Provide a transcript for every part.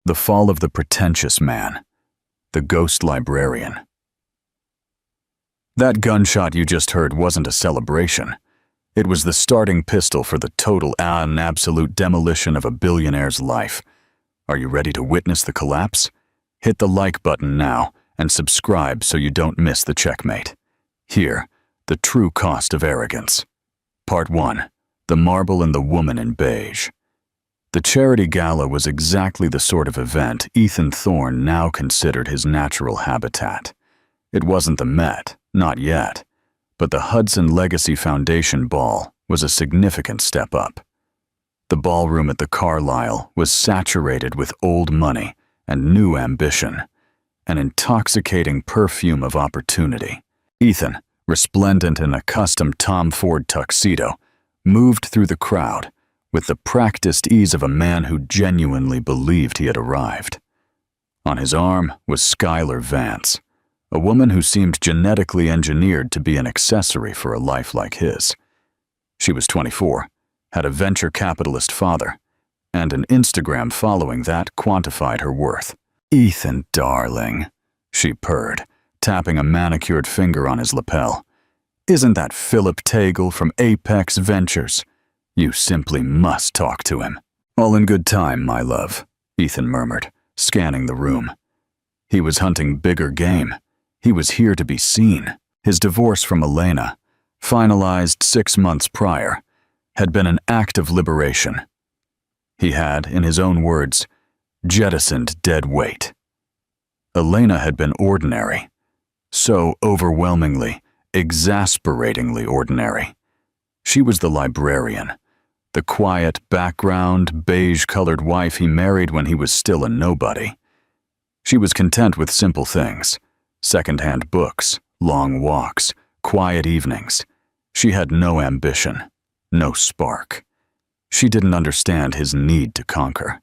The Fall of the Pretentious Man, the Ghost Librarian. That gunshot you just heard wasn't a celebration. It was the starting pistol for the total and absolute demolition of a billionaire's life. Are you ready to witness the collapse? Hit the like button now and subscribe so you don't miss the checkmate. Here, the true cost of arrogance. Part 1. The Marble and the Woman in Beige. The charity gala was exactly the sort of event Ethan Thorne now considered his natural habitat. It wasn't the Met, not yet, but the Hudson Legacy Foundation Ball was a significant step up. The ballroom at the Carlyle was saturated with old money and new ambition, an intoxicating perfume of opportunity. Ethan, resplendent in a custom Tom Ford tuxedo, moved through the crowd with the practiced ease of a man who genuinely believed he had arrived. On his arm was Skylar Vance, a woman who seemed genetically engineered to be an accessory for a life like his. She was 24, had a venture capitalist father, and an Instagram following that quantified her worth. "Ethan, darling," she purred, tapping a manicured finger on his lapel. "Isn't that Philip Tagle from Apex Ventures? You simply must talk to him." "All in good time, my love," Ethan murmured, scanning the room. He was hunting bigger game. He was here to be seen. His divorce from Elena, finalized 6 months prior, had been an act of liberation. He had, in his own words, jettisoned dead weight. Elena had been ordinary, so overwhelmingly, exasperatingly ordinary. She was the librarian, the quiet background, beige-colored wife he married when he was still a nobody. She was content with simple things: second-hand books, long walks, quiet evenings. She had no ambition, no spark. She didn't understand his need to conquer.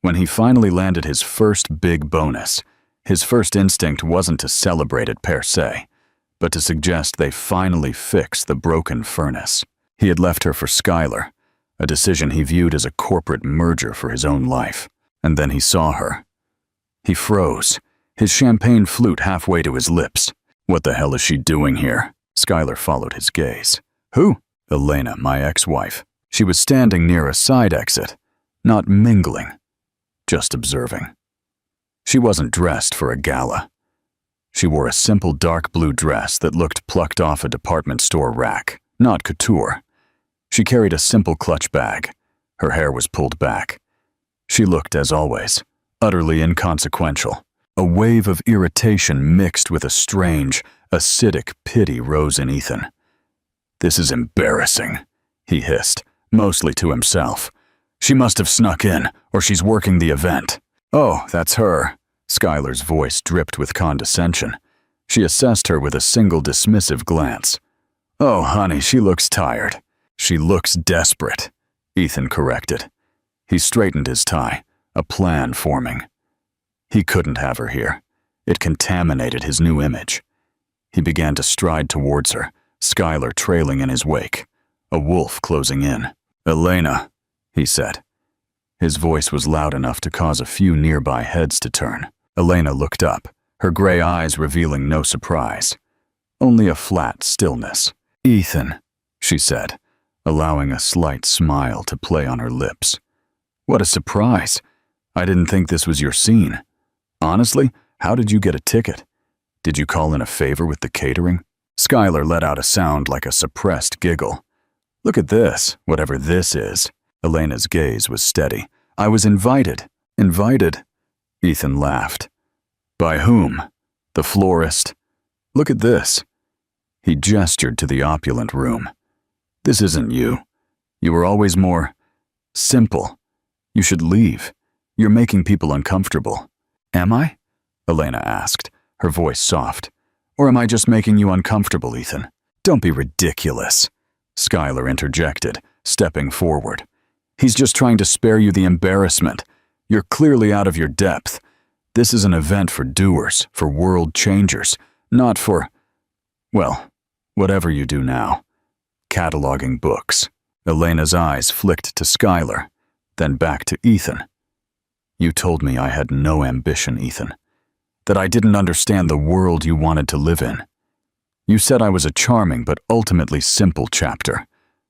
When he finally landed his first big bonus, his first instinct wasn't to celebrate it per se, but to suggest they finally fix the broken furnace. He had left her for Skylar, a decision he viewed as a corporate merger for his own life. And then he saw her. He froze, his champagne flute halfway to his lips. "What the hell is she doing here?" Skylar followed his gaze. "Who?" "Elena, my ex-wife." She was standing near a side exit, not mingling, just observing. She wasn't dressed for a gala. She wore a simple dark blue dress that looked plucked off a department store rack, not couture. She carried a simple clutch bag. Her hair was pulled back. She looked, as always, utterly inconsequential. A wave of irritation mixed with a strange, acidic pity rose in Ethan. "This is embarrassing," he hissed, mostly to himself. "She must have snuck in, or she's working the event." "Oh, that's her." Skylar's voice dripped with condescension. She assessed her with a single dismissive glance. "Oh, honey, she looks tired." "She looks desperate," Ethan corrected. He straightened his tie, a plan forming. He couldn't have her here. It contaminated his new image. He began to stride towards her, Skylar trailing in his wake, a wolf closing in. "Elena," he said. His voice was loud enough to cause a few nearby heads to turn. Elena looked up, her gray eyes revealing no surprise, only a flat stillness. "Ethan," she said, allowing a slight smile to play on her lips. "What a surprise. I didn't think this was your scene. Honestly, how did you get a ticket? Did you call in a favor with the catering?" Skylar let out a sound like a suppressed giggle. "Look at this, whatever this is." Elena's gaze was steady. "I was invited." "Invited?" Ethan laughed. "By whom? The florist?" "Look at this." He gestured to the opulent room. "This isn't you. You were always more simple. You should leave. You're making people uncomfortable." "Am I?" Elena asked, her voice soft. "Or am I just making you uncomfortable, Ethan?" "Don't be ridiculous," Skylar interjected, stepping forward. "He's just trying to spare you the embarrassment. You're clearly out of your depth. This is an event for doers, for world changers, not for, well, whatever you do now. Cataloging books." Elena's eyes flicked to Skylar, then back to Ethan. You told me I had no ambition, Ethan. That I didn't understand the world you wanted to live in. You said I was a charming but ultimately simple chapter.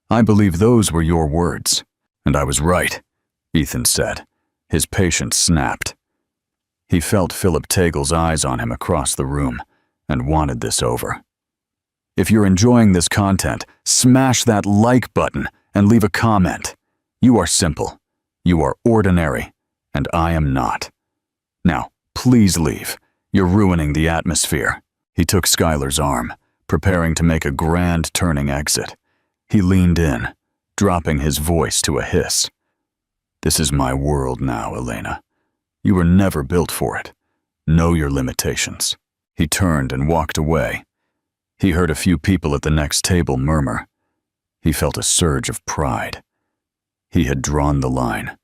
I believe those were your words. And I was right, Ethan said. His patience snapped. He felt Philip Tagle's eyes on him across the room and wanted this over. If you're enjoying this content, smash that like button and leave a comment. You are simple. You are ordinary. And I am not. Now, please leave. You're ruining the atmosphere. He took Skylar's arm, preparing to make a grand turning exit. He leaned in, dropping his voice to a hiss. This is my world now, Elena. You were never built for it. Know your limitations. He turned and walked away. He heard a few people at the next table murmur. He felt a surge of pride. He had drawn the line.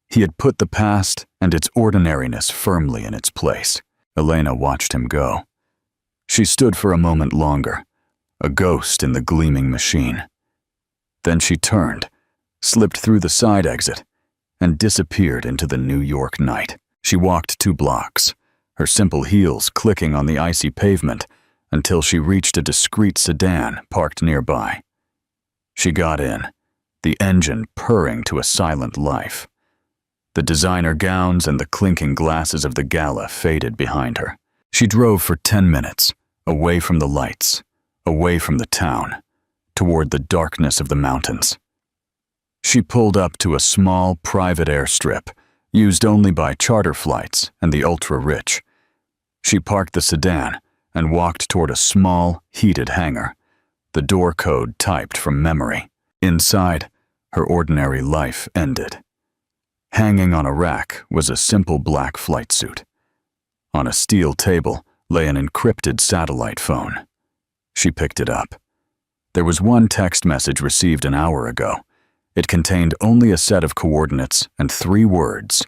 He had put the past and its ordinariness firmly in its place. Elena watched him go. She stood for a moment longer, a ghost in the gleaming machine. Then she turned, slipped through the side exit, and disappeared into the New York night. She walked 2 blocks, her simple heels clicking on the icy pavement until she reached a discreet sedan parked nearby. She got in, the engine purring to a silent life. The designer gowns and the clinking glasses of the gala faded behind her. She drove for 10 minutes, away from the lights, away from the town, toward the darkness of the mountains. She pulled up to a small private airstrip, used only by charter flights and the ultra-rich. She parked the sedan and walked toward a small, heated hangar, the door code typed from memory. Inside, her ordinary life ended. Hanging on a rack was a simple black flight suit. On a steel table lay an encrypted satellite phone. She picked it up. There was one text message received an hour ago. It contained only a set of coordinates and 3 words.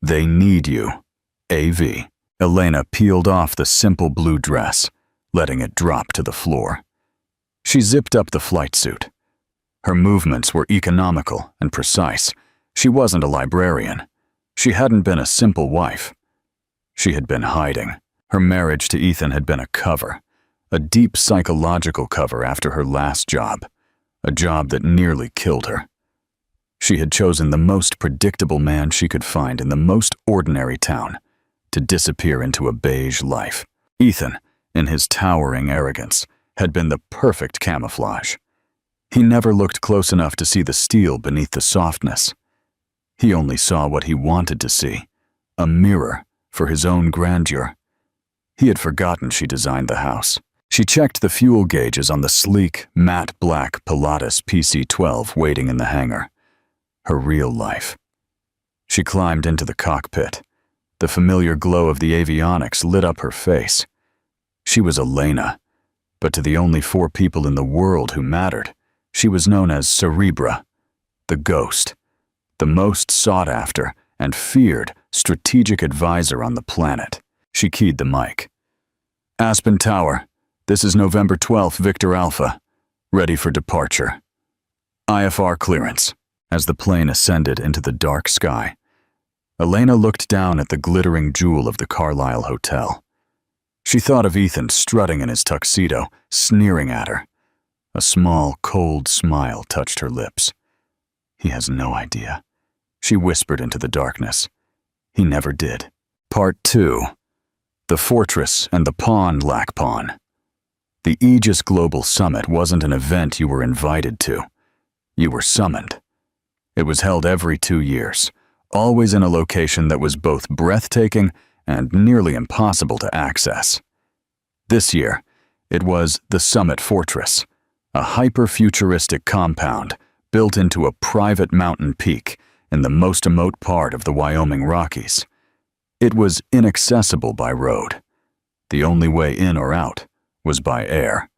They need you. AV. Elena peeled off the simple blue dress, letting it drop to the floor. She zipped up the flight suit. Her movements were economical and precise. She wasn't a librarian. She hadn't been a simple wife. She had been hiding. Her marriage to Ethan had been a cover, a deep psychological cover after her last job, a job that nearly killed her. She had chosen the most predictable man she could find in the most ordinary town to disappear into a beige life. Ethan, in his towering arrogance, had been the perfect camouflage. He never looked close enough to see the steel beneath the softness. He only saw what he wanted to see, a mirror for his own grandeur. He had forgotten she designed the house. She checked the fuel gauges on the sleek, matte black Pilatus PC-12 waiting in the hangar. Her real life. She climbed into the cockpit. The familiar glow of the avionics lit up her face. She was Elena, but to the only 4 people in the world who mattered, she was known as Cerebra, the ghost, the most sought after and feared strategic advisor on the planet. She keyed the mic. Aspen Tower, this is November 12th, Victor Alpha. Ready for departure. IFR clearance. As the plane ascended into the dark sky, Elena looked down at the glittering jewel of the Carlisle Hotel. She thought of Ethan strutting in his tuxedo, sneering at her. A small, cold smile touched her lips. He has no idea. She whispered into the darkness. He never did. Part 2. The Fortress and the Pawn Lack Pawn. The Aegis Global Summit wasn't an event you were invited to. You were summoned. It was held every 2 years, always in a location that was both breathtaking and nearly impossible to access. This year, it was the Summit Fortress, a hyper-futuristic compound built into a private mountain peak in the most remote part of the Wyoming Rockies. It was inaccessible by road. The only way in or out was by air.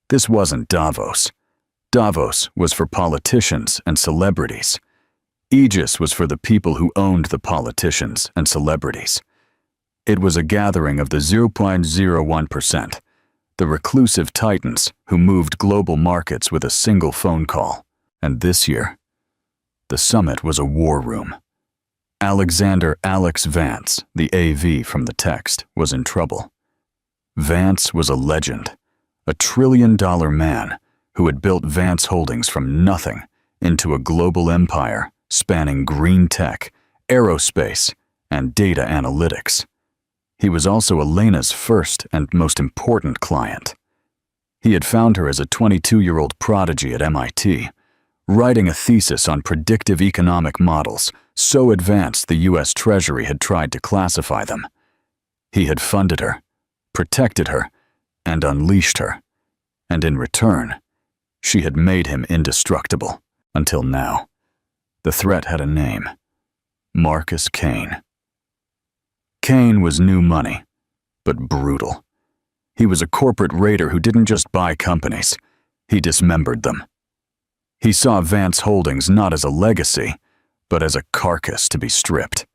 This wasn't Davos. Davos was for politicians and celebrities. Aegis was for the people who owned the politicians and celebrities. It was a gathering of the 0.01%, the reclusive titans who moved global markets with a single phone call. And this year, the summit was a war room. Alexander Alex Vance, the AV from the text, was in trouble. Vance was a legend, a trillion-dollar man who had built Vance Holdings from nothing into a global empire spanning green tech, aerospace, and data analytics. He was also Elena's first and most important client. He had found her as a 22-year-old prodigy at MIT, writing a thesis on predictive economic models so advanced the U.S. Treasury had tried to classify them. He had funded her, protected her, and unleashed her, and in return, she had made him indestructible, until now. The threat had a name: Marcus Kane. Kane was new money, but brutal. He was a corporate raider who didn't just buy companies, he dismembered them. He saw Vance Holdings not as a legacy, but as a carcass to be stripped.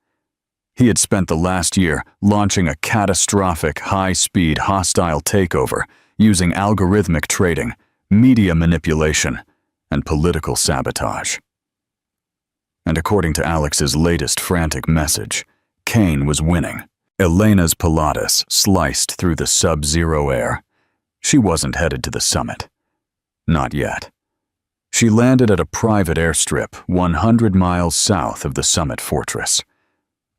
He had spent the last year launching a catastrophic, high-speed, hostile takeover using algorithmic trading, media manipulation, and political sabotage. And according to Alex's latest frantic message, Kane was winning. Elena's Pilatus sliced through the sub-zero air. She wasn't headed to the summit. Not yet. She landed at a private airstrip 100 miles south of the summit fortress.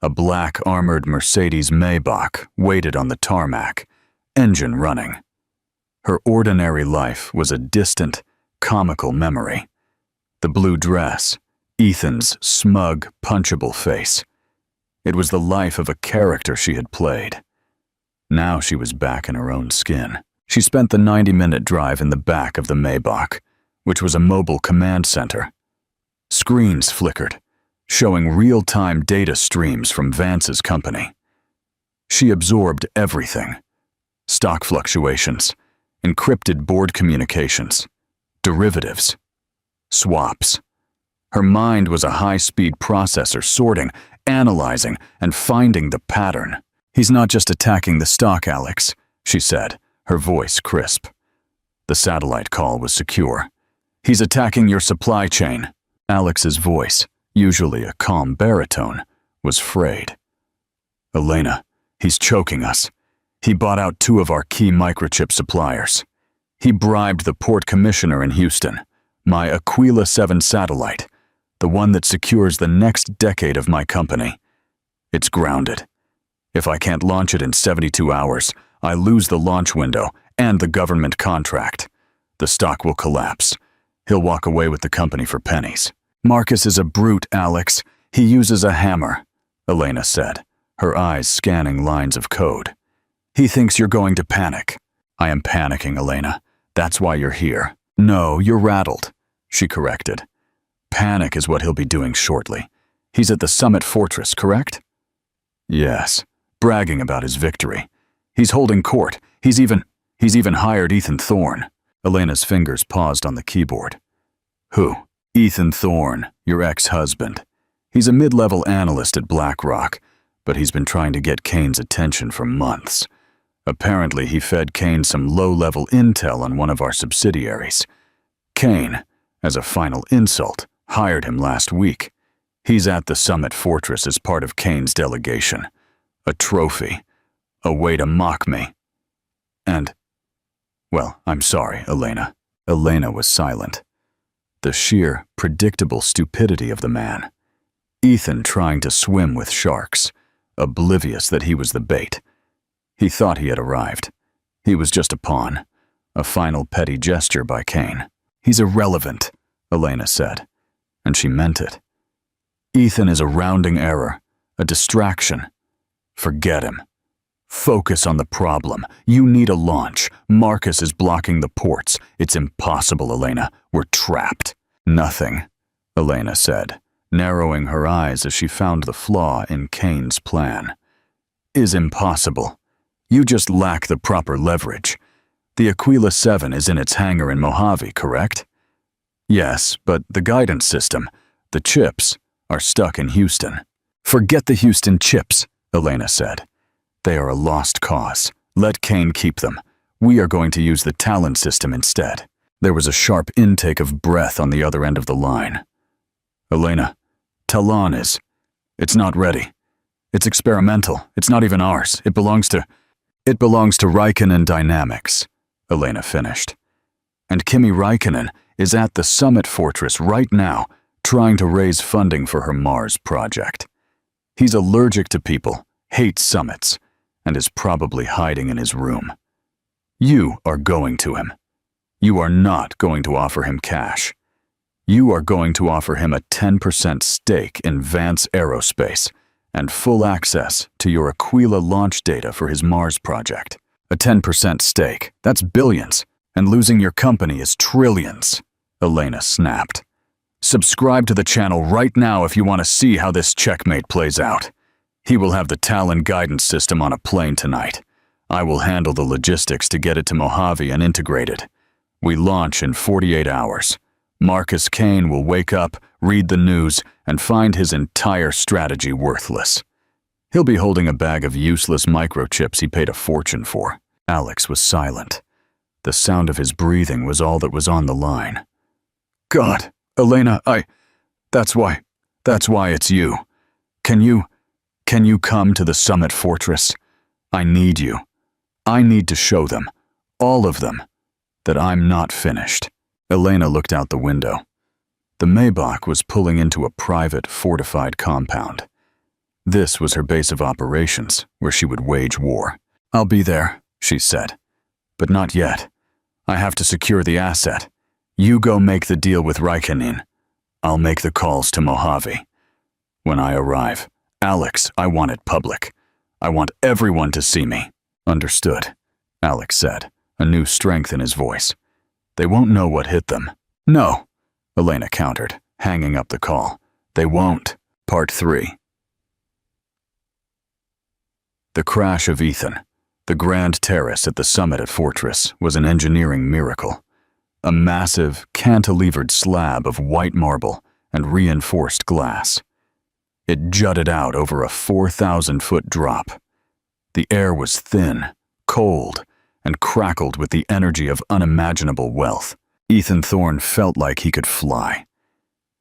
A black armored Mercedes Maybach waited on the tarmac, engine running. Her ordinary life was a distant, comical memory. The blue dress, Ethan's smug, punchable face. It was the life of a character she had played. Now she was back in her own skin. She spent the 90-minute drive in the back of the Maybach, which was a mobile command center. Screens flickered, showing real-time data streams from Vance's company. She absorbed everything: stock fluctuations, encrypted board communications, derivatives, swaps. Her mind was a high-speed processor sorting, analyzing, and finding the pattern. "He's not just attacking the stock, Alex," she said, her voice crisp. The satellite call was secure. "He's attacking your supply chain." Alex's voice, usually a calm baritone, was frayed. "Elena, he's choking us. He bought out 2 of our key microchip suppliers. He bribed the port commissioner in Houston, my Aquila 7 satellite, the one that secures the next decade of my company. It's grounded. If I can't launch it in 72 hours, I lose the launch window and the government contract. The stock will collapse. He'll walk away with the company for pennies." "Marcus is a brute, Alex. He uses a hammer," Elena said, her eyes scanning lines of code. "He thinks you're going to panic." "I am panicking, Elena. That's why you're here." "No, you're rattled," she corrected. "Panic is what he'll be doing shortly. He's at the summit fortress, correct?" "Yes, bragging about his victory. He's holding court. He's even hired Ethan Thorne." Elena's fingers paused on the keyboard. "Who?" "Ethan Thorne, your ex-husband. He's a mid-level analyst at BlackRock, but he's been trying to get Kane's attention for months. Apparently, he fed Kane some low-level intel on one of our subsidiaries. Kane, as a final insult, hired him last week. He's at the summit fortress as part of Kane's delegation. A trophy. A way to mock me. And, well, I'm sorry, Elena." Elena was silent. The sheer, predictable stupidity of the man. Ethan trying to swim with sharks, oblivious that he was the bait. He thought he had arrived. He was just a pawn, a final petty gesture by Kane. "He's irrelevant," Elena said, and she meant it. "Ethan is a rounding error, a distraction. Forget him. Focus on the problem. You need a launch. Marcus is blocking the ports. It's impossible, Elena. We're trapped." "Nothing," Elena said, narrowing her eyes as she found the flaw in Kane's plan, "is impossible. You just lack the proper leverage. The Aquila 7 is in its hangar in Mojave, correct?" "Yes, but the guidance system, the chips, are stuck in Houston." "Forget the Houston chips," Elena said. "They are a lost cause. Let Kane keep them. We are going to use the Talon system instead." There was a sharp intake of breath on the other end of the line. "Elena, Talon is..." It's not ready. It's experimental. It's not even ours. It belongs to Räikkönen Dynamics, Elena finished. And Kimi Räikkönen is at the Summit Fortress right now, trying to raise funding for her Mars project. He's allergic to people, hates summits, and is probably hiding in his room. You are going to him. You are not going to offer him cash. You are going to offer him a 10% stake in Vance Aerospace and full access to your Aquila launch data for his Mars project. A 10% stake, that's billions, and losing your company is trillions, Elena snapped. Subscribe to the channel right now if you want to see how this checkmate plays out. He will have the Talon guidance system on a plane tonight. I will handle the logistics to get it to Mojave and integrate it. We launch in 48 hours. Marcus Kane will wake up, read the news, and find his entire strategy worthless. He'll be holding a bag of useless microchips he paid a fortune for. Alex was silent. The sound of his breathing was all that was on the line. God, Elena, that's why it's you. Can you come to the Summit Fortress? I need you. I need to show them, all of them, that I'm not finished. Elena looked out the window. The Maybach was pulling into a private, fortified compound. This was her base of operations, where she would wage war. I'll be there, she said. But not yet. I have to secure the asset. You go make the deal with Räikkönen. I'll make the calls to Mojave. When I arrive, Alex, I want it public. I want everyone to see me. Understood, Alex said, a new strength in his voice. They won't know what hit them. No, Elena countered, hanging up the call. They won't. Part 3. The crash of Ethan, the grand terrace at the summit at Fortress, was an engineering miracle. A massive, cantilevered slab of white marble and reinforced glass. It jutted out over a 4,000-foot drop. The air was thin, cold, and crackled with the energy of unimaginable wealth. Ethan Thorne felt like he could fly.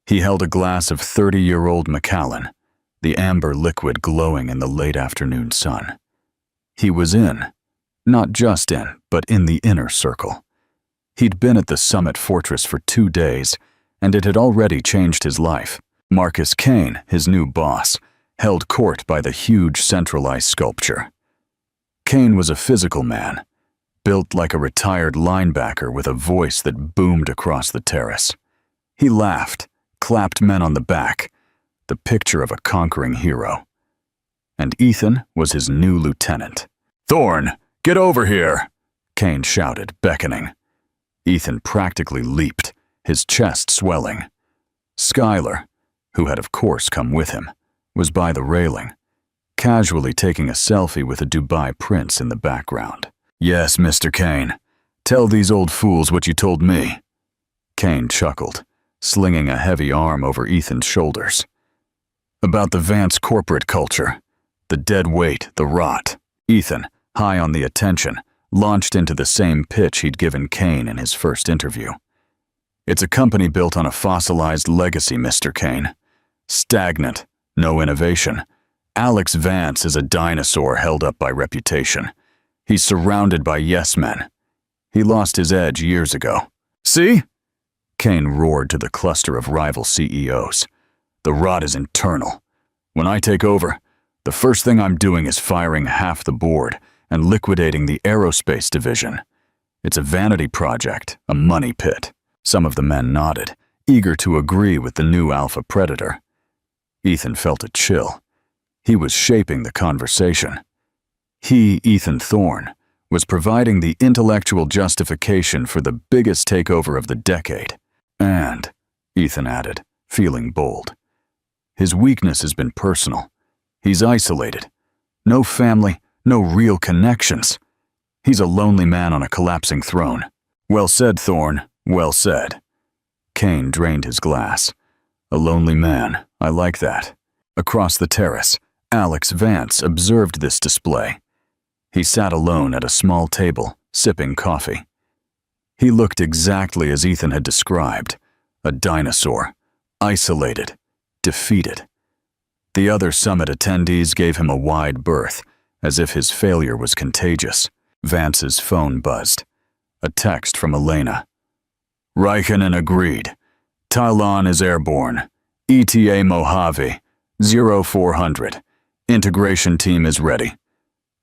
He held a glass of 30-year-old Macallan, the amber liquid glowing in the late afternoon sun. He was in, not just in, but in the inner circle. He'd been at the Summit Fortress for 2 days, and it had already changed his life. Marcus Kane, his new boss, held court by the huge centralized sculpture. Kane was a physical man, built like a retired linebacker with a voice that boomed across the terrace. He laughed, clapped men on the back, the picture of a conquering hero. And Ethan was his new lieutenant. "Thorne, get over here!" Kane shouted, beckoning. Ethan practically leaped, his chest swelling. Skylar, who had of course come with him, was by the railing, casually taking a selfie with a Dubai prince in the background. "Yes, Mr. Kane. Tell these old fools what you told me." Kane chuckled, slinging a heavy arm over Ethan's shoulders. "About the Vance corporate culture. The dead weight, the rot." Ethan, high on the attention, launched into the same pitch he'd given Kane in his first interview. "It's a company built on a fossilized legacy, Mr. Kane. Stagnant, no innovation. Alex Vance is a dinosaur held up by reputation. He's surrounded by yes-men. He lost his edge years ago." "See?" Kane roared to the cluster of rival CEOs. "The rot is internal. When I take over, the first thing I'm doing is firing half the board and liquidating the aerospace division. It's a vanity project, a money pit." Some of the men nodded, eager to agree with the new alpha predator. Ethan felt a chill. He was shaping the conversation. He, Ethan Thorne, was providing the intellectual justification for the biggest takeover of the decade. And, Ethan added, feeling bold, his weakness has been personal. He's isolated. No family, no real connections. He's a lonely man on a collapsing throne. "Well said, Thorne, well said." Kane drained his glass. "A lonely man, I like that." Across the terrace, Alex Vance observed this display. He sat alone at a small table, sipping coffee. He looked exactly as Ethan had described, a dinosaur, isolated, defeated. The other summit attendees gave him a wide berth, as if his failure was contagious. Vance's phone buzzed. A text from Elena. Raikkonen agreed. Tylon is airborne. ETA Mojave. 0400. Integration team is ready.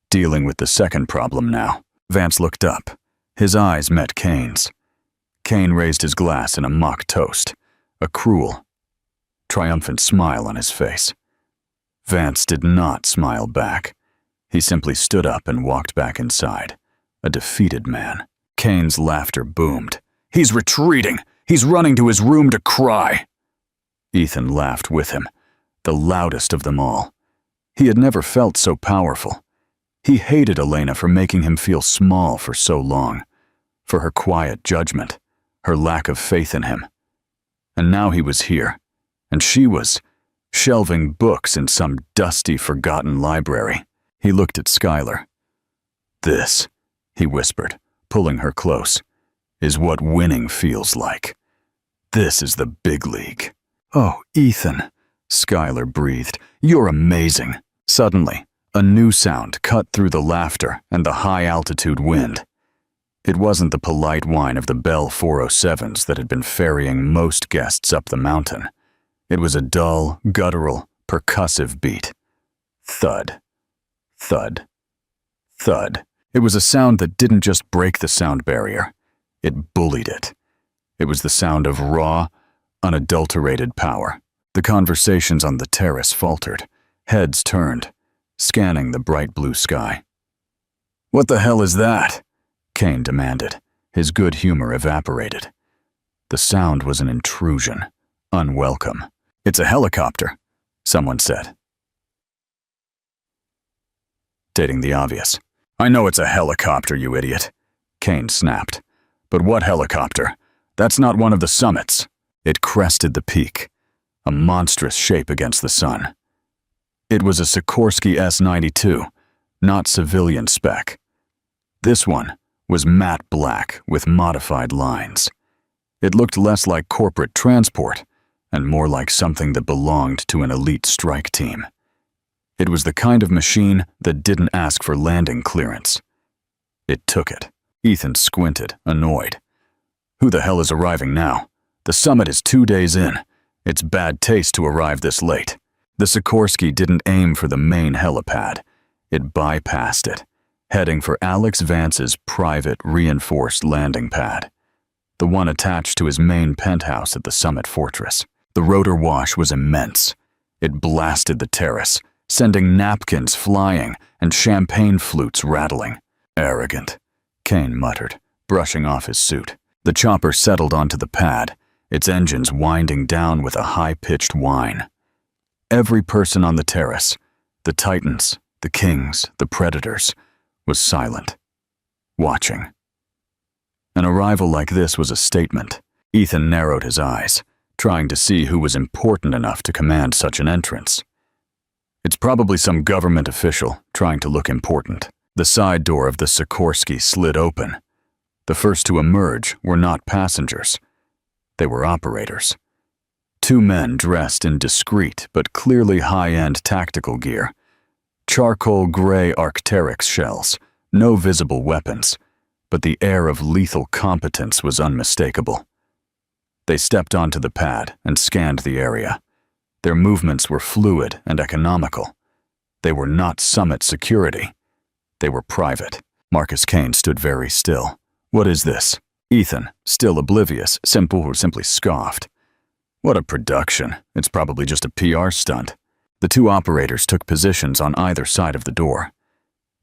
Dealing with the second problem now. Vance looked up. His eyes met Kane's. Kane raised his glass in a mock toast, a cruel, triumphant smile on his face. Vance did not smile back. He simply stood up and walked back inside, a defeated man. Kane's laughter boomed. He's retreating! He's running to his room to cry! Ethan laughed with him, the loudest of them all. He had never felt so powerful. He hated Elena for making him feel small for so long, for her quiet judgment, her lack of faith in him. And now he was here, and she was shelving books in some dusty, forgotten library. He looked at Skylar. This, he whispered, pulling her close, is what winning feels like. This is the big league. Oh, Ethan, Skylar breathed. You're amazing. Suddenly, a new sound cut through the laughter and the high-altitude wind. It wasn't the polite whine of the Bell 407s that had been ferrying most guests up the mountain. It was a dull, guttural, percussive beat. Thud. Thud. Thud. It was a sound that didn't just break the sound barrier. It bullied it. It was the sound of raw, unadulterated power. The conversations on the terrace faltered. Heads turned, scanning the bright blue sky. What the hell is that? Kane demanded. His good humor evaporated. The sound was an intrusion, unwelcome. It's a helicopter, someone said. Stating the obvious. I know it's a helicopter, you idiot, Kane snapped. But what helicopter? That's not one of the summits. It crested the peak, a monstrous shape against the sun. It was a Sikorsky S-92, not civilian spec. This one was matte black with modified lines. It looked less like corporate transport and more like something that belonged to an elite strike team. It was the kind of machine that didn't ask for landing clearance. It took it. Ethan squinted, annoyed. Who the hell is arriving now? The summit is 2 days in. It's bad taste to arrive this late. The Sikorsky didn't aim for the main helipad. It bypassed it, heading for Alex Vance's private, reinforced landing pad, the one attached to his main penthouse at the summit fortress. The rotor wash was immense. It blasted the terrace, sending napkins flying and champagne flutes rattling. Arrogant, Kane muttered, brushing off his suit. The chopper settled onto the pad, its engines winding down with a high-pitched whine. Every person on the terrace, the Titans, the Kings, the Predators, was silent, watching. An arrival like this was a statement. Ethan narrowed his eyes, trying to see who was important enough to command such an entrance. It's probably some government official trying to look important. The side door of the Sikorsky slid open. The first to emerge were not passengers. They were operators. 2 men dressed in discreet but clearly high-end tactical gear. Charcoal gray Arc'teryx shells, no visible weapons, but the air of lethal competence was unmistakable. They stepped onto the pad and scanned the area. Their movements were fluid and economical. They were not summit security. They were private. Marcus Kane stood very still. What is this? Ethan, still oblivious, simply scoffed. What a production. It's probably just a PR stunt. The 2 operators took positions on either side of the door.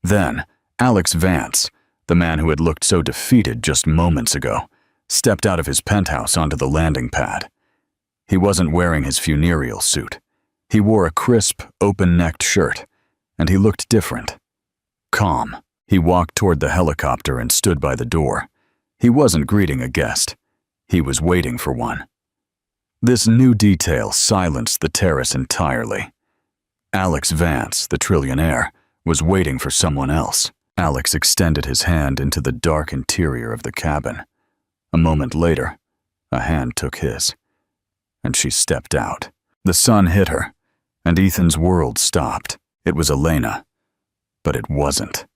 Then, Alex Vance, the man who had looked so defeated just moments ago, stepped out of his penthouse onto the landing pad. He wasn't wearing his funereal suit. He wore a crisp, open-necked shirt, and he looked different. Calm. He walked toward the helicopter and stood by the door. He wasn't greeting a guest. He was waiting for one. This new detail silenced the terrace entirely. Alex Vance, the trillionaire, was waiting for someone else. Alex extended his hand into the dark interior of the cabin. A moment later, a hand took his, and she stepped out. The sun hit her, And Ethan's world stopped. It was Elena. But it wasn't.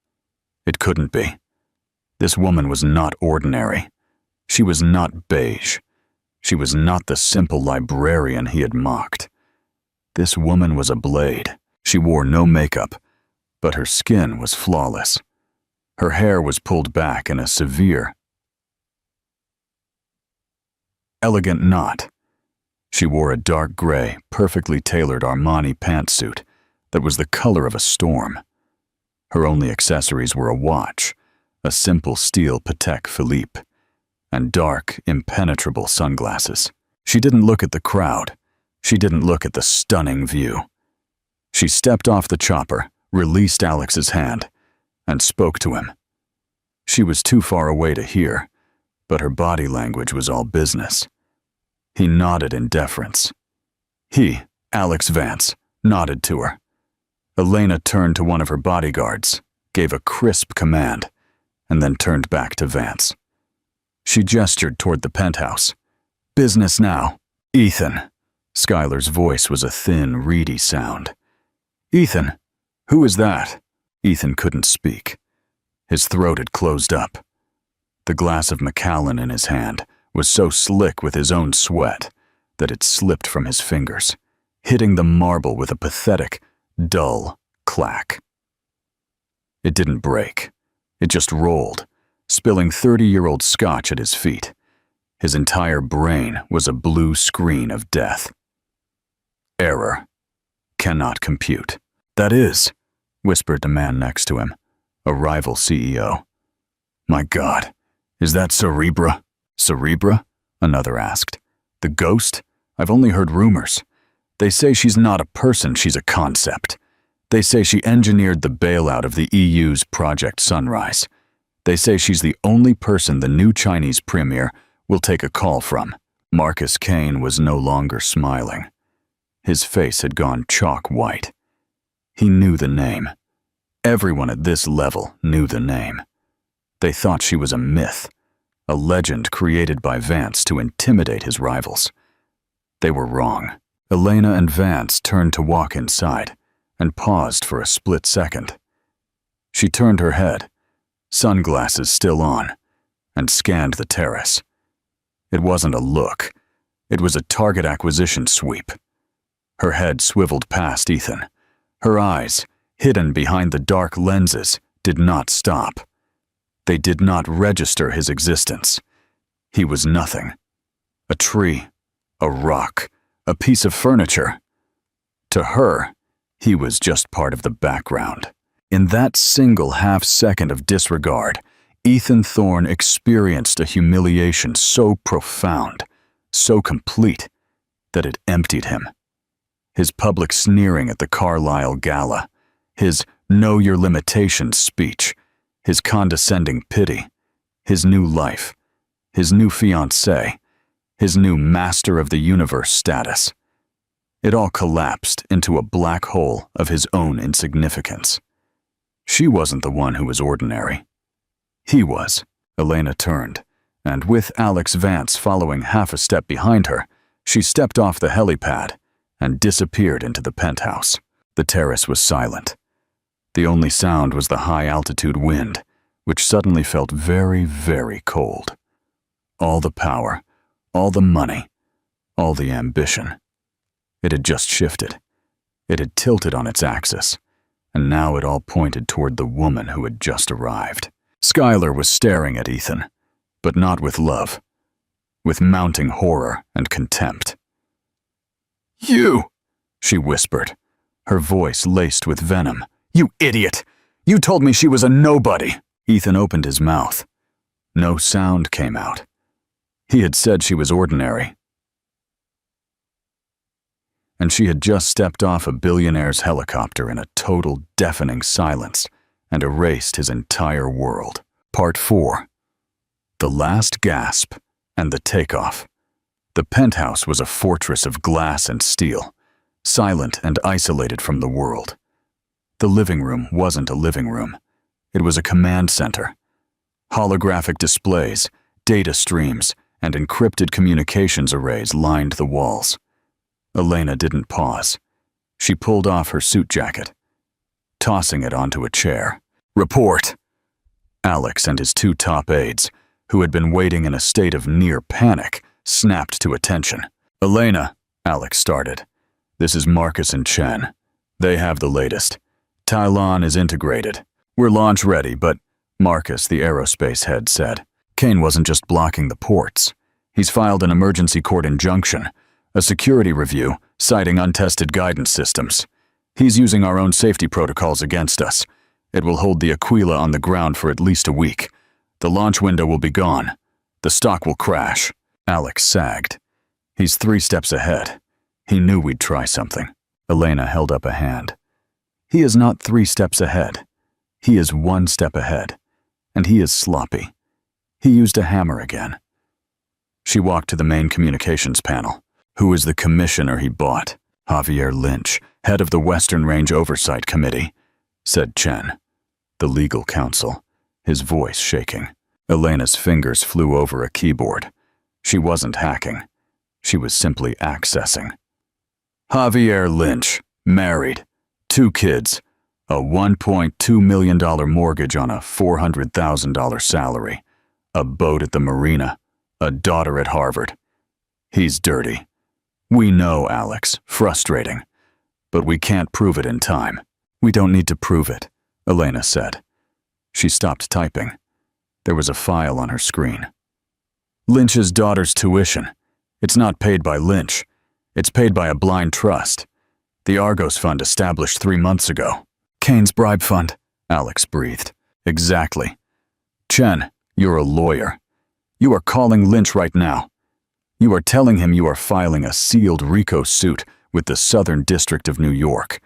It couldn't be. This woman was not ordinary. She was not beige. She was not the simple librarian he had mocked. This woman was a blade. She wore no makeup, but her skin was flawless. Her hair was pulled back in a severe, elegant knot. She wore a dark gray, perfectly tailored Armani pantsuit that was the color of a storm. Her only accessories were a watch, a simple steel Patek Philippe, and dark, impenetrable sunglasses. She didn't look at the crowd. She didn't look at the stunning view. She stepped off the chopper, released Alex's hand, and spoke to him. She was too far away to hear, but her body language was all business. He nodded in deference. He, Alex Vance, nodded to her. Elena turned to one of her bodyguards, gave a crisp command, and then turned back to Vance. She gestured toward the penthouse. "Business now. Ethan." Skylar's voice was a thin, reedy sound. "Ethan? Who is that?" Ethan couldn't speak. His throat had closed up. The glass of Macallan in his hand was so slick with his own sweat that it slipped from his fingers, hitting the marble with a pathetic, dull clack. It didn't break. It just rolled, spilling 30-year-old scotch at his feet. His entire brain was a blue screen of death. "Error. Cannot compute." "That is," whispered the man next to him, a rival CEO. "My God, is that Cerebra?" "Cerebra?" another asked. "The ghost? I've only heard rumors. They say she's not a person, she's a concept. They say she engineered the bailout of the EU's Project Sunrise. They say she's the only person the new Chinese premier will take a call from." Marcus Kane was no longer smiling. His face had gone chalk white. He knew the name. Everyone at this level knew the name. They thought she was a myth, a legend created by Vance to intimidate his rivals. They were wrong. Elena and Vance turned to walk inside and paused for a split second. She turned her head, sunglasses still on, and scanned the terrace. It wasn't a look. It was a target acquisition sweep. Her head swiveled past Ethan. Her eyes, hidden behind the dark lenses, did not stop. They did not register his existence. He was nothing. A tree, a rock, a piece of furniture. To her, he was just part of the background. In that single half-second of disregard, Ethan Thorne experienced a humiliation so profound, so complete, that it emptied him. His public sneering at the Carlisle Gala, his "know your limitations" speech, his condescending pity, his new life, his new fiancé, his new master of the universe status. It all collapsed into a black hole of his own insignificance. She wasn't the one who was ordinary. He was. Elena turned, and with Alex Vance following half a step behind her, she stepped off the helipad and disappeared into the penthouse. The terrace was silent. The only sound was the high-altitude wind, which suddenly felt very, very cold. All the power, all the money, all the ambition. It had just shifted. It had tilted on its axis, and now it all pointed toward the woman who had just arrived. Skylar was staring at Ethan, but not with love, with mounting horror and contempt. "You!" she whispered, her voice laced with venom. "You idiot! You told me she was a nobody!" Ethan opened his mouth. No sound came out. He had said she was ordinary. And she had just stepped off a Billionaire'S helicopter in a total deafening silence and erased his entire world. Part 4. The last gasp and the takeoff. The penthouse was a fortress of glass and steel, silent and isolated from the world. The living room wasn't a living room. It was a command center. Holographic displays, data streams, and encrypted communications arrays lined the walls. Elena didn't pause. She pulled off her suit jacket, tossing it onto a chair. "Report!" Alex and his two top aides, who had been waiting in a state of near panic, snapped to attention. "Elena," Alex started. "This is Marcus and Chen. They have the latest. Tylon is integrated. We're launch ready, but," Marcus, the aerospace head, said, "Kane wasn't just blocking the ports. He's filed an emergency court injunction, a security review, citing untested guidance systems. He's using our own safety protocols against us. It will hold the Aquila on the ground for at least a week. The launch window will be gone. The stock will crash." Alex sagged. "He's 3 steps ahead. He knew we'd try something." Elena held up a hand. "He is not 3 steps ahead. He is 1 step ahead. And he is sloppy. He used a hammer again." She walked to the main communications panel. "Who is the commissioner he bought?" "Javier Lynch, head of the Western Range Oversight Committee," said Chen. "The legal counsel," his voice shaking. Elena's fingers flew over a keyboard. She wasn't hacking. She was simply accessing. "Javier Lynch, married, 2 kids, a $1.2 million mortgage on a $400,000 salary, a boat at the marina, a daughter at Harvard. He's dirty. We know, Alex, frustrating. But we can't prove it in time." "We don't need to prove it," Elena said. She stopped typing. There was a file on her screen. "Lynch's daughter's tuition. It's not paid by Lynch. It's paid by a blind trust. The Argos Fund established 3 months ago." "Kane's bribe fund," Alex breathed. "Exactly. Chen, you're a lawyer. You are calling Lynch right now. You are telling him you are filing a sealed RICO suit with the Southern District of New York,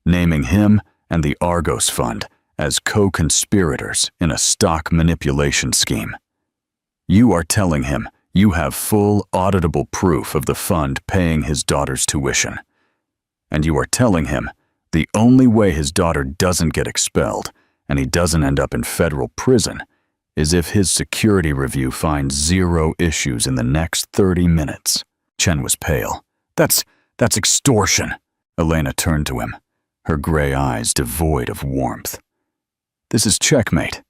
naming him and the Argos Fund as co-conspirators in a stock manipulation scheme. You are telling him you have full auditable proof of the fund paying his daughter's tuition. And you are telling him the only way his daughter doesn't get expelled and he doesn't end up in federal prison is if his security review finds 0 issues in the next 30 minutes. Chen was pale. That's extortion." Elena turned to him, her gray eyes devoid of warmth. "This is checkmate.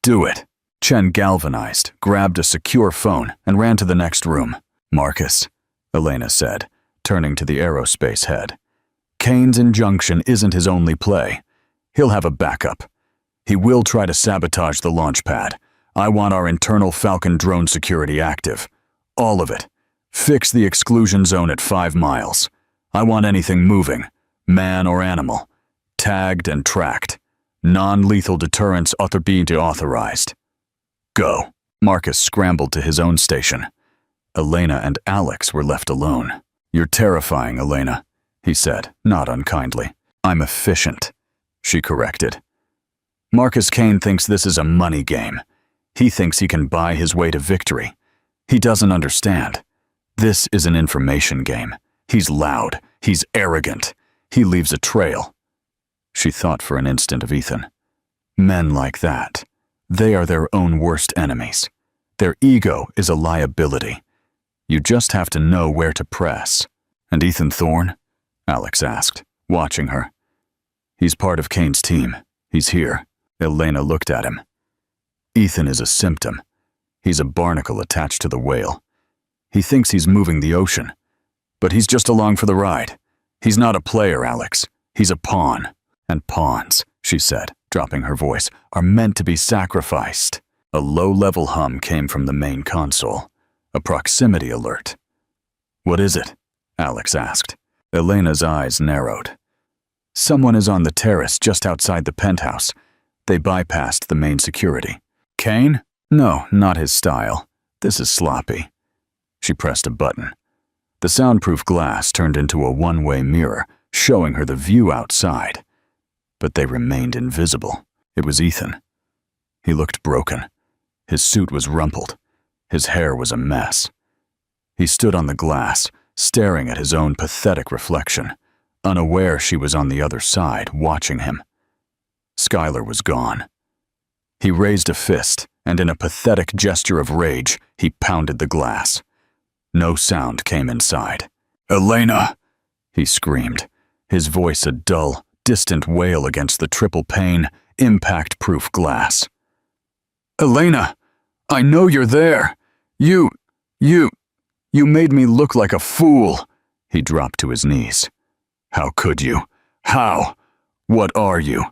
Do it." Chen galvanized, grabbed a secure phone, and ran to the next room. "Marcus," Elena said, turning to the aerospace head. "Kane's injunction isn't his only play. He'll have a backup. He will try to sabotage the launch pad. I want our internal Falcon drone security active. All of it. Fix the exclusion zone at 5 miles. I want anything moving, man or animal, tagged and tracked. Non-lethal deterrence authorized. Go." Marcus scrambled to his own station. Elena and Alex were left alone. "You're terrifying, Elena," he said, not unkindly. "I'm efficient," she corrected. "Marcus Kane thinks this is a money game. He thinks he can buy his way to victory. He doesn't understand. This is an information game. He's loud. He's arrogant. He leaves a trail." She thought for an instant of Ethan. Men like that, they are their own worst enemies. Their ego is a liability. You just have to know where to press. "And Ethan Thorne?" Alex asked, watching her. "He's part of Kane's team. He's here." Elena looked at him. "Ethan is a symptom. He's a barnacle attached to the whale. He thinks he's moving the ocean. But he's just along for the ride. He's not a player, Alex. He's a pawn. And pawns," she said, dropping her voice, "are meant to be sacrificed." A low-level hum came from the main console, a proximity alert. "What is it?" Alex asked. Elena's eyes narrowed. "Someone is on the terrace just outside the penthouse. They bypassed the main security." "Kane?" "No, not his style. This is sloppy." She pressed a button. The soundproof glass turned into a one-way mirror, showing her the view outside. But they remained invisible. It was Ethan. He looked broken. His suit was rumpled. His hair was a mess. He stood on the glass, staring at his own pathetic reflection, unaware she was on the other side, watching him. Skylar was gone. He raised a fist, and in a pathetic gesture of rage, he pounded the glass. No sound came inside. "Elena!" he screamed. his voice a dull, distant wail against the triple-pane, impact-proof glass. "Elena, I know you're there. You made me look like a fool." He dropped to his knees. "How could you? How? What are you?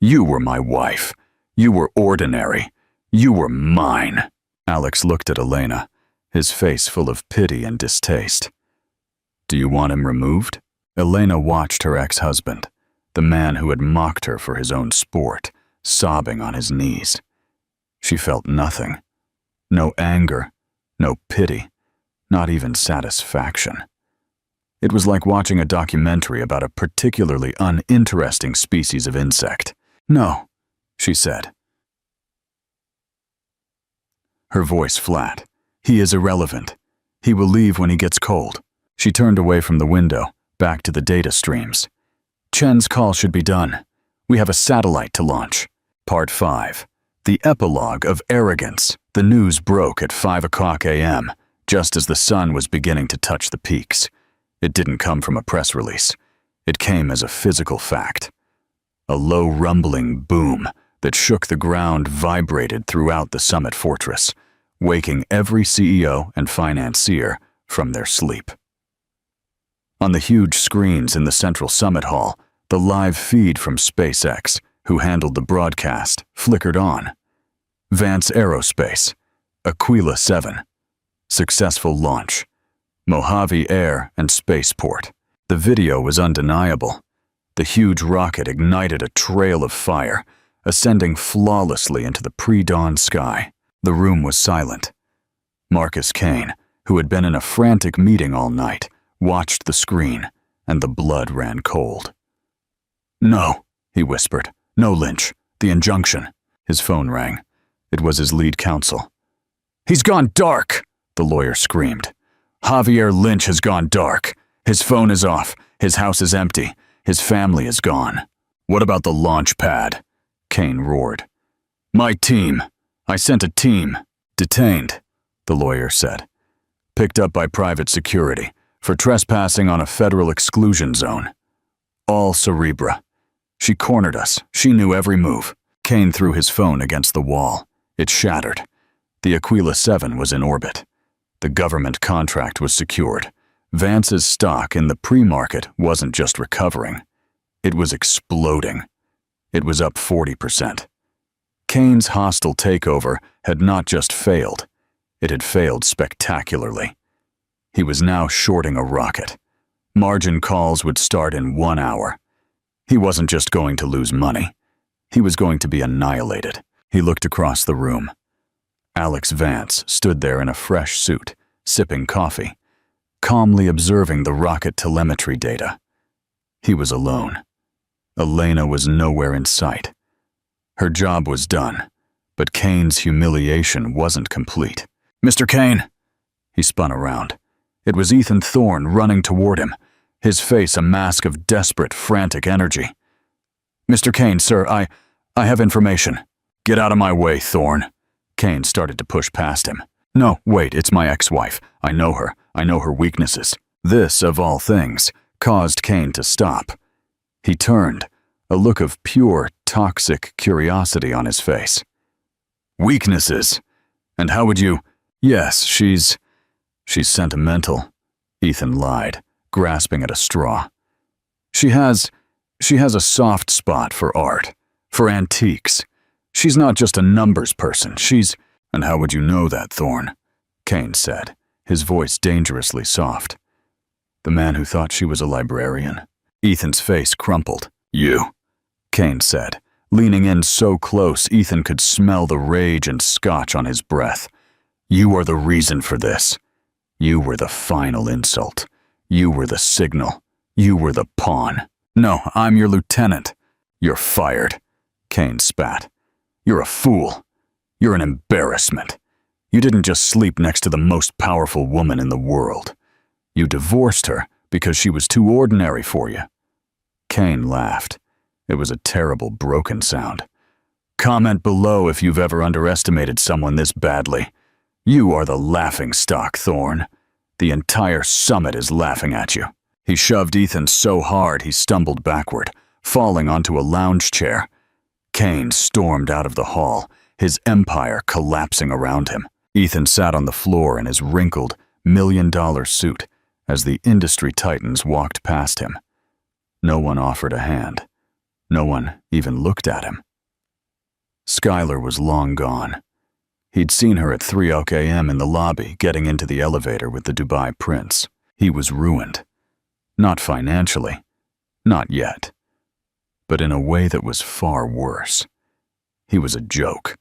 You were my wife. You were ordinary. You were mine." Alex looked at Elena, his face full of pity and distaste. "Do you want him removed?" Elena watched her ex-husband, the man who had mocked her for his own sport, sobbing on his knees. She felt nothing. No anger, no pity, not even satisfaction. It was like watching a documentary about a particularly uninteresting species of insect. "No," she said. Her voice flat. "He is irrelevant. He will leave when he gets cold." She turned away from the window, back to the data streams. "Chen's call should be done. We have a satellite to launch." Part 5. The epilogue of arrogance. The news broke at 5:00 a.m., just as the sun was beginning to touch the peaks. It didn't come from a press release. It came as a physical fact. A low rumbling boom that shook the ground vibrated throughout the summit fortress, waking every CEO and financier from their sleep. On the huge screens in the central summit hall, the live feed from SpaceX, who handled the broadcast, flickered on. Vance Aerospace, Aquila 7, successful launch, Mojave Air and Spaceport. The video was undeniable. The huge rocket ignited a trail of fire, ascending flawlessly into the pre-dawn sky. The room was silent. Marcus Kane, who had been in a frantic meeting all night, watched the screen, and the blood ran cold. "No," he whispered. "No, Lynch. The injunction." His phone rang. It was his lead counsel. "He's gone dark," the lawyer screamed. "Javier Lynch has gone dark. His phone is off. His house is empty. His family is gone." "What about the launch pad?" Kane roared. "My team. I sent a team." "Detained," the lawyer said. "Picked up by private security for trespassing on a federal exclusion zone. All Cerebra. She cornered us. She knew every move." Kane threw his phone against the wall. It shattered. The Aquila 7 was in orbit. The government contract was secured. Vance's stock in the pre-market wasn't just recovering. It was exploding. It was up 40%. Kane's hostile takeover had not just failed. It had failed spectacularly. He was now shorting a rocket. Margin calls would start in 1 hour. He wasn't just going to lose money. He was going to be annihilated. He looked across the room. Alex Vance stood there in a fresh suit, sipping coffee, calmly observing the rocket telemetry data. He was alone. Elena was nowhere in sight. Her job was done, but Kane's humiliation wasn't complete. "Mr. Kane!" He spun around. It was Ethan Thorne running toward him, his face a mask of desperate, frantic energy. "Mr. Kane, sir, I have information." "Get out of my way, Thorne." Kane started to push past him. "No, wait, it's my ex-wife. I know her. I know her weaknesses." This, of all things, caused Kane to stop. He turned, a look of pure, toxic curiosity on his face. "Weaknesses? And how would you—" "Yes, she's sentimental," Ethan lied, grasping at a straw. She has a soft spot for art, for antiques. She's not just a numbers person, she's—" "And how would you know that, Thorne?" Kane said, his voice dangerously soft. "The man who thought she was a librarian?" Ethan's face crumpled. "You," Kane said, leaning in so close Ethan could smell the rage and scotch on his breath. "You are the reason for this. You were the final insult. You were the signal. You were the pawn." "No, I'm your lieutenant." "You're fired," Kane spat. "You're a fool. You're an embarrassment. You didn't just sleep next to the most powerful woman in the world. You divorced her because she was too ordinary for you." Kane laughed. It was a terrible, broken sound. "Comment below if you've ever underestimated someone this badly. You are the laughingstock, Thorne. The entire summit is laughing at you." He shoved Ethan so hard he stumbled backward, falling onto a lounge chair. Kane stormed out of the hall, his empire collapsing around him. Ethan sat on the floor in his wrinkled, million-dollar suit as the industry titans walked past him. No one offered a hand. No one even looked at him. Skylar was long gone. He'd seen her at 3 a.m. in the lobby getting into the elevator with the Dubai prince. He was ruined. Not financially. Not yet. But in a way that was far worse. He was a joke.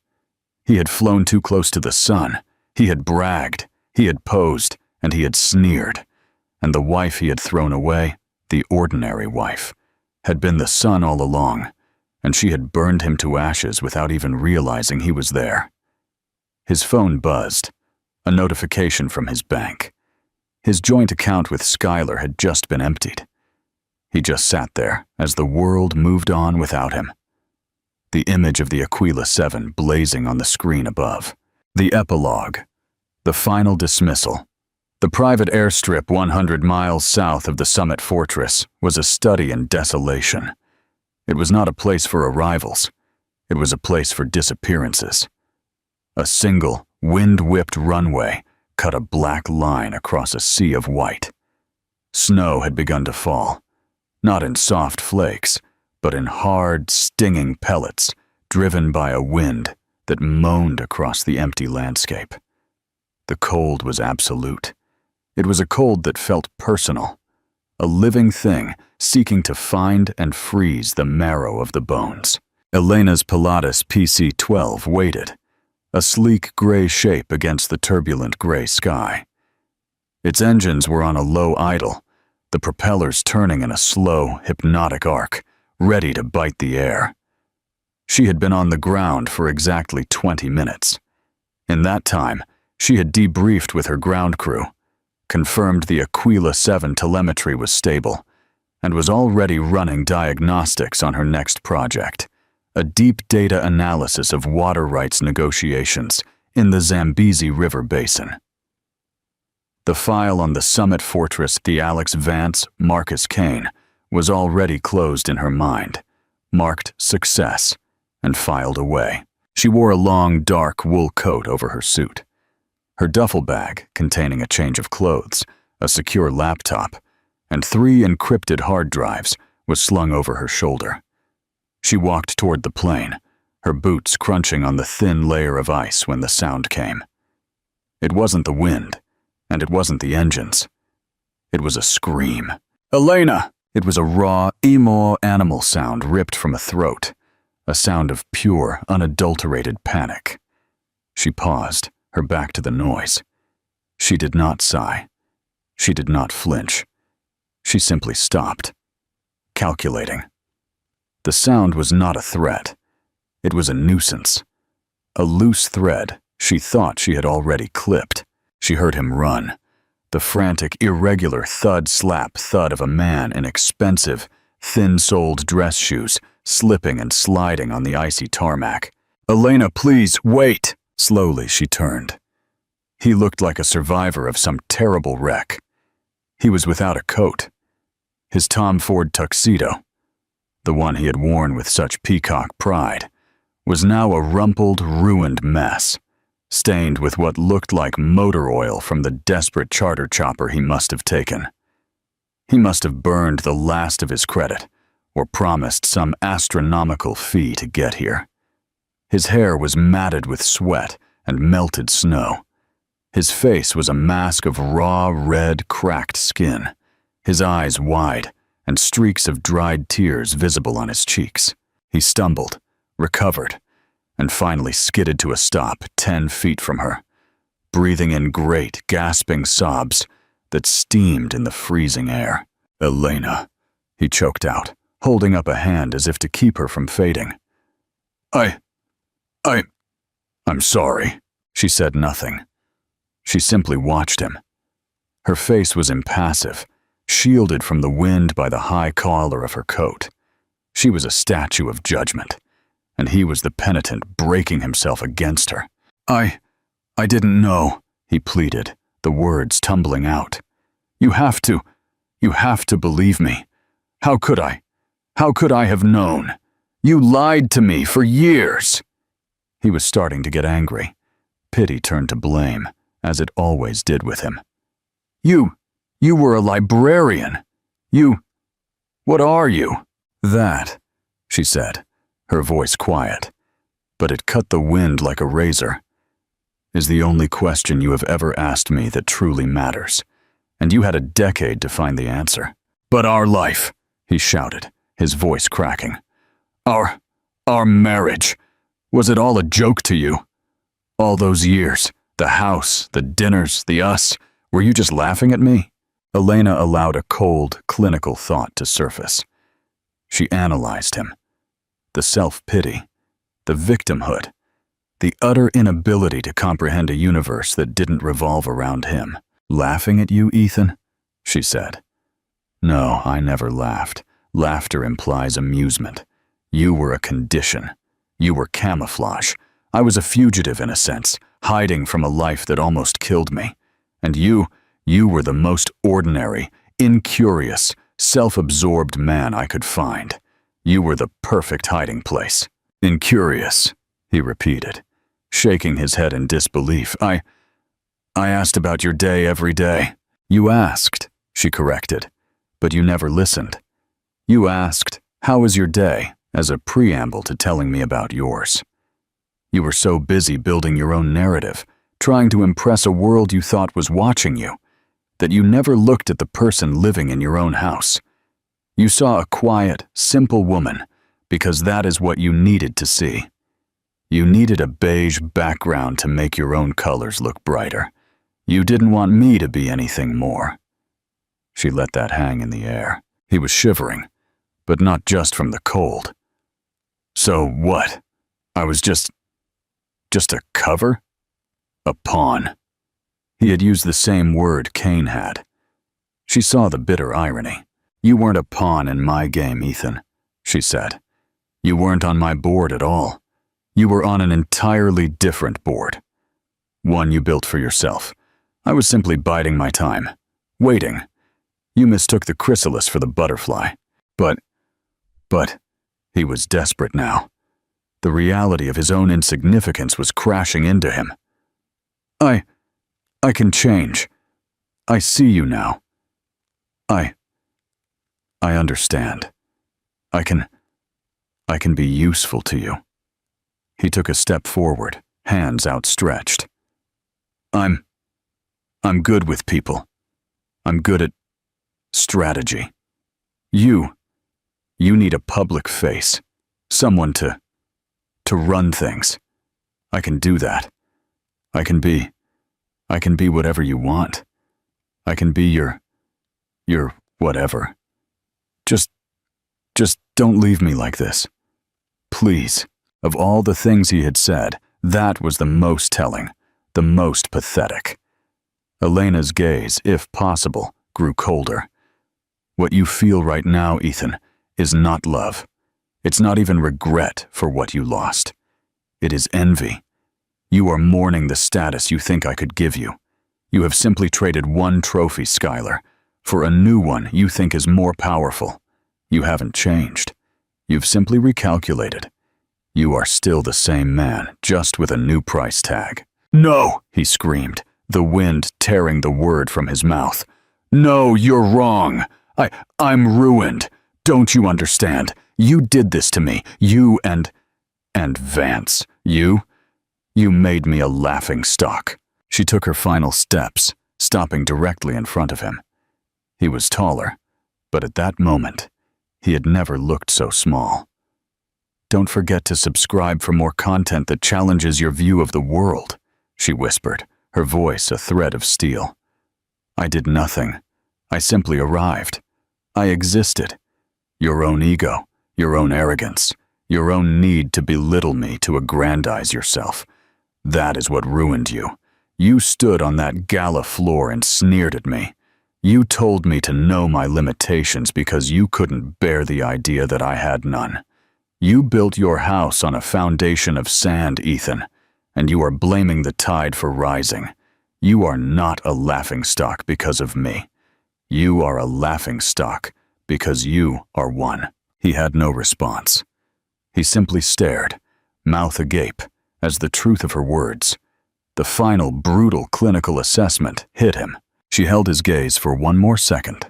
He had flown too close to the sun. He had bragged. He had posed. And he had sneered. And the wife he had thrown away, the ordinary wife, had been the sun all along, and she had burned him to ashes without even realizing he was there. His phone buzzed, a notification from his bank. His joint account with Skylar had just been emptied. He just sat there as the world moved on without him. The image of the Aquila 7 blazing on the screen above. The epilogue. The final dismissal. The private airstrip 100 miles south of the Summit Fortress was a study in desolation. It was not a place for arrivals. It was a place for disappearances. A single, wind-whipped runway cut a black line across a sea of white. Snow had begun to fall, not in soft flakes, but in hard, stinging pellets driven by a wind that moaned across the empty landscape. The cold was absolute. It was a cold that felt personal, a living thing seeking to find and freeze the marrow of the bones. Elena's Pilatus PC-12 waited, a sleek gray shape against the turbulent gray sky. Its engines were on a low idle, the propellers turning in a slow, hypnotic arc, ready to bite the air. She had been on the ground for exactly 20 minutes. In that time, she had debriefed with her ground crew, confirmed the Aquila 7 telemetry was stable, and was already running diagnostics on her next project, a deep data analysis of water rights negotiations in the Zambezi River Basin. The file on the Summit Fortress the Alex Vance, Marcus Kane was already closed in her mind, marked success, and filed away. She wore a long, dark wool coat over her suit. Her duffel bag, containing a change of clothes, a secure laptop, and 3 encrypted hard drives, was slung over her shoulder. She walked toward the plane, her boots crunching on the thin layer of ice when the sound came. It wasn't the wind, and it wasn't the engines. It was a scream. "Elena!" It was a raw, emo animal sound ripped from a throat, a sound of pure, unadulterated panic. She paused, her back to the noise. She did not sigh. She did not flinch. She simply stopped, calculating. The sound was not a threat. It was a nuisance. A loose thread she thought she had already clipped. She heard him run, the frantic, irregular thud-slap-thud of a man in expensive, thin-soled dress shoes, slipping and sliding on the icy tarmac. "Elena, please, wait!" Slowly she turned. He looked like a survivor of some terrible wreck. He was without a coat. His Tom Ford tuxedo, the one he had worn with such peacock pride, was now a rumpled, ruined mess, stained with what looked like motor oil from the desperate charter chopper he must have taken. He must have burned the last of his credit, or promised some astronomical fee to get here. His hair was matted with sweat and melted snow. His face was a mask of raw, red, cracked skin, his eyes wide, and streaks of dried tears visible on his cheeks. He stumbled, recovered, and finally skidded to a stop 10 feet from her, breathing in great, gasping sobs that steamed in the freezing air. "Elena," he choked out, holding up a hand as if to keep her from fading. I'm sorry." She said nothing. She simply watched him. Her face was impassive, shielded from the wind by the high collar of her coat. She was a statue of judgment, and he was the penitent breaking himself against her. I didn't know," he pleaded, the words tumbling out. "You have to. You have to believe me. How could I? How could I have known? You lied to me for years." He was starting to get angry. Pity turned to blame, as it always did with him. You were a librarian. What are you?" "That," she said, her voice quiet, but it cut the wind like a razor, "is the only question you have ever asked me that truly matters, and you had a decade to find the answer." "But our life," he shouted, his voice cracking. Our marriage, was it all a joke to you? All those years, the house, the dinners, the us, were you just laughing at me?" Elena allowed a cold, clinical thought to surface. She analyzed him. The self-pity, the victimhood, the utter inability to comprehend a universe that didn't revolve around him. "Laughing at you, Ethan?" she said. "No, I never laughed. Laughter implies amusement. You were a condition. You were camouflage. I was a fugitive in a sense, hiding from a life that almost killed me. And you were the most ordinary, incurious, self-absorbed man I could find. You were the perfect hiding place." "Incurious," he repeated, shaking his head in disbelief. I asked about your day every day." "You asked," she corrected, "but you never listened. You asked, 'How is your day?' as a preamble to telling me about yours. You were so busy building your own narrative, trying to impress a world you thought was watching you, that you never looked at the person living in your own house. You saw a quiet, simple woman because that is what you needed to see. You needed a beige background to make your own colors look brighter. You didn't want me to be anything more." She let that hang in the air. He was shivering, but not just from the cold. "So what? I was just a cover? A pawn?" He had used the same word Cain had. She saw the bitter irony. "You weren't a pawn in my game, Ethan," she said. "You weren't on my board at all. You were on an entirely different board. One you built for yourself. I was simply biding my time, waiting. You mistook the chrysalis for the butterfly. But, he was desperate now. The reality of his own insignificance was crashing into him. I can change. I see you now. I understand. I can be useful to you." He took a step forward, hands outstretched. I'm good with people. I'm good at strategy. You need a public face, someone to run things. I can do that. I can be whatever you want. I can be your whatever. Just don't leave me like this. Please." Of all the things he had said, that was the most telling, the most pathetic. Elena's gaze, if possible, grew colder. "What you feel right now, Ethan, is not love. It's not even regret for what you lost. It is envy. You are mourning the status you think I could give you. You have simply traded one trophy, Skylar, for a new one you think is more powerful. You haven't changed. You've simply recalculated. You are still the same man, just with a new price tag." "No!" he screamed, the wind tearing the word from his mouth. "No, you're wrong. I'm ruined. Don't you understand? You did this to me. You and Vance. You made me a laughing stock." She took her final steps, stopping directly in front of him. He was taller, but at that moment, he had never looked so small. "Don't forget to subscribe for more content that challenges your view of the world," she whispered, her voice a thread of steel. "I did nothing. I simply arrived. I existed. Your own ego, your own arrogance, your own need to belittle me to aggrandize yourself. That is what ruined you. You stood on that gala floor and sneered at me. You told me to know my limitations because you couldn't bear the idea that I had none. You built your house on a foundation of sand, Ethan, and you are blaming the tide for rising. You are not a laughingstock because of me. You are a laughingstock because you are one." He had no response. He simply stared, mouth agape, as the truth of her words, the final brutal clinical assessment, hit him. She held his gaze for one more second.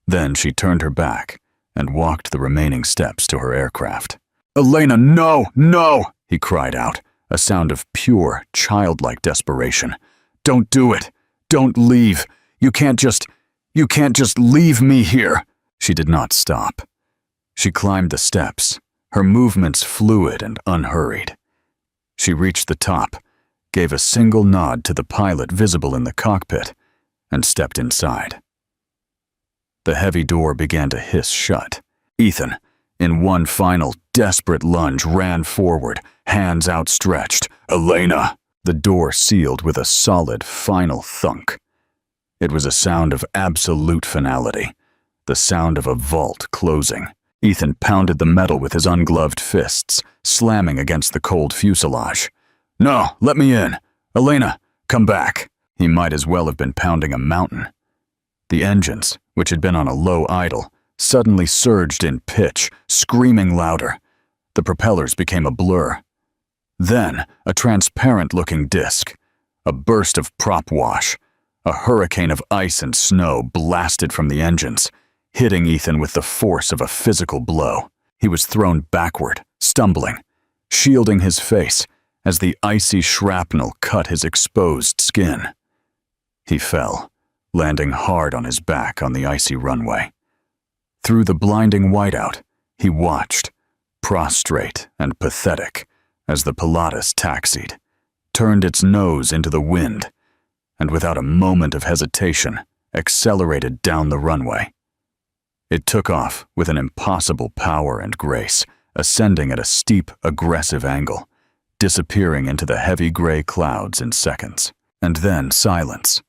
Then she turned her back and walked the remaining steps to her aircraft. "Elena, no, no!" he cried out, a sound of pure, childlike desperation. "Don't do it! Don't leave! You can't just leave me here!" She did not stop. She climbed the steps, her movements fluid and unhurried. She reached the top, gave a single nod to the pilot visible in the cockpit, and stepped inside. The heavy door began to hiss shut. Ethan, in one final, desperate lunge, ran forward, hands outstretched. "Elena!" The door sealed with a solid, final thunk. It was a sound of absolute finality, the sound of a vault closing. Ethan pounded the metal with his ungloved fists, slamming against the cold fuselage. "No, let me in! Elena, come back!" He might as well have been pounding a mountain. The engines, which had been on a low idle, suddenly surged in pitch, screaming louder. The propellers became a blur. Then, a transparent-looking disc. A burst of prop wash. A hurricane of ice and snow blasted from the engines, hitting Ethan with the force of a physical blow. He was thrown backward, stumbling, shielding his face as the icy shrapnel cut his exposed skin. He fell, landing hard on his back on the icy runway. Through the blinding whiteout, he watched, prostrate and pathetic, as the Pilatus taxied, turned its nose into the wind, and without a moment of hesitation, accelerated down the runway. It took off with an impossible power and grace, ascending at a steep, aggressive angle, disappearing into the heavy gray clouds in seconds. And then silence.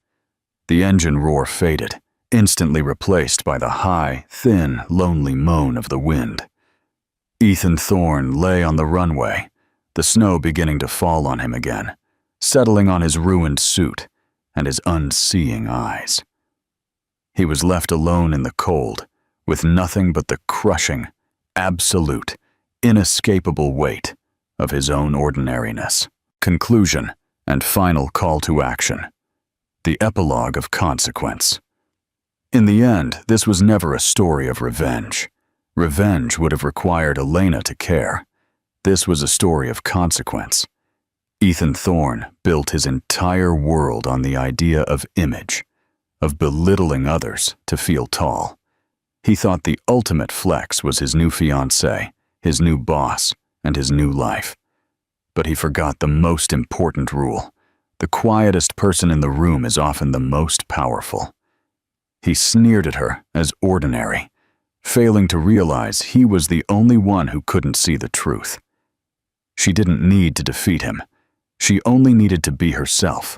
The engine roar faded, instantly replaced by the high, thin, lonely moan of the wind. Ethan Thorne lay on the runway, the snow beginning to fall on him again, settling on his ruined suit and his unseeing eyes. He was left alone in the cold, with nothing but the crushing, absolute, inescapable weight of his own ordinariness. Conclusion and final call to action. The epilogue of consequence. In the end, this was never a story of revenge. Revenge would have required Elena to care. This was a story of consequence. Ethan Thorne built his entire world on the idea of image, of belittling others to feel tall. He thought the ultimate flex was his new fiancée, his new boss, and his new life. But he forgot the most important rule. The quietest person in the room is often the most powerful. He sneered at her as ordinary, failing to realize he was the only one who couldn't see the truth. She didn't need to defeat him. She only needed to be herself.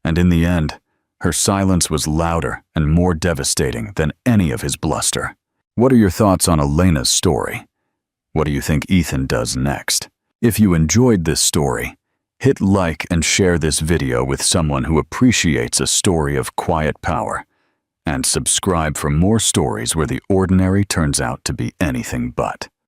And in the end, her silence was louder and more devastating than any of his bluster. What are your thoughts on Elena's story? What do you think Ethan does next? If you enjoyed this story, hit like and share this video with someone who appreciates a story of quiet power, and subscribe for more stories where the ordinary turns out to be anything but.